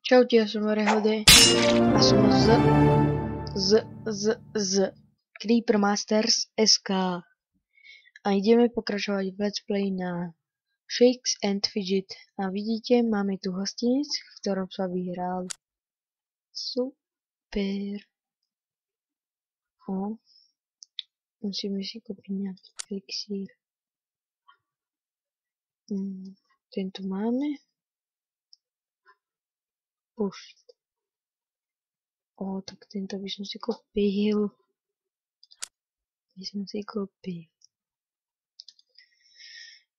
Čaute, ja som Rehode a som z Creeper Masters SK a ideme pokračovať v Let's Play na Shakes and Fidget a vidíte, máme tu hostinec, v ktorom sa vyhral. Super. Musíme si kúpiť nejaký elixír. Tento máme. Push. Tak tento by som si kúpil.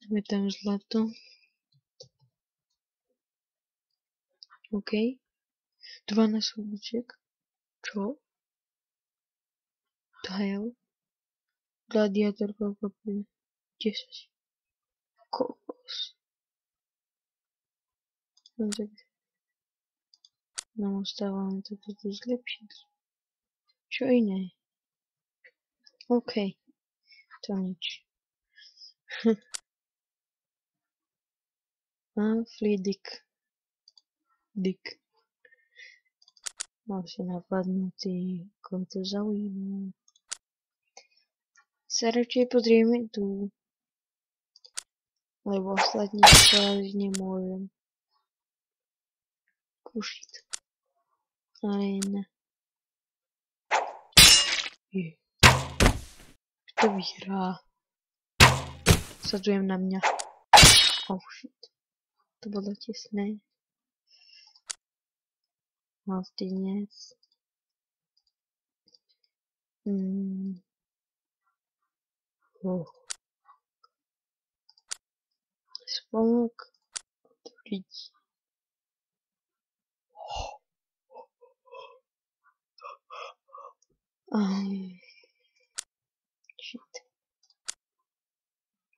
Dáme tam zlato. OK. 12 húbiček. Čo? Tile. Gladiátorka kopie. 10. Kokos. Nám ostávame toto tu zlepšiť. Čo iné? OK. To nič. Flidik. Dick. Mám si napadnutý, kom to zaujíma. Sa radšej pozrieme tu. Lebo ostatní poraziť nemôžem. Kušiť. Arena. Kto vyhrá? Sadzujem na mňa. Oh shit. To bolo tesné. Hostinec. Spolok. Otvoriť. Shit.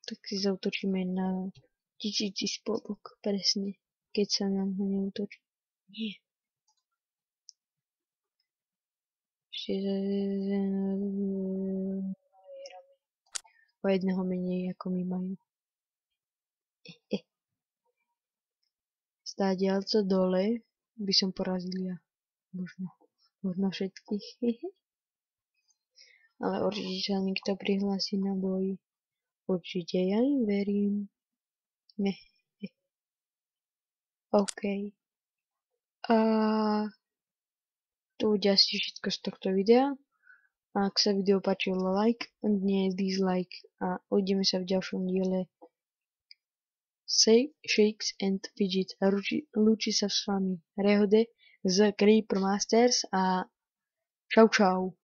Tak si zautočíme na 1000 spolok. Presne. Keď sa nám ho neútočí. Nie. O jedného menej ako my majú. Stádiaľco dole by som porazil ja. Možno všetkých. Ale určite sa nikto prihlási na boj. Určite ja im verím. OK. A to bude asi všetko z tohto videa. A ak sa video páčilo, like, nie dislike. A uvidíme sa v ďalšom diele Shakes and Fidget. A lúči sa s vami Rehode z Creeper Masters a čau čau.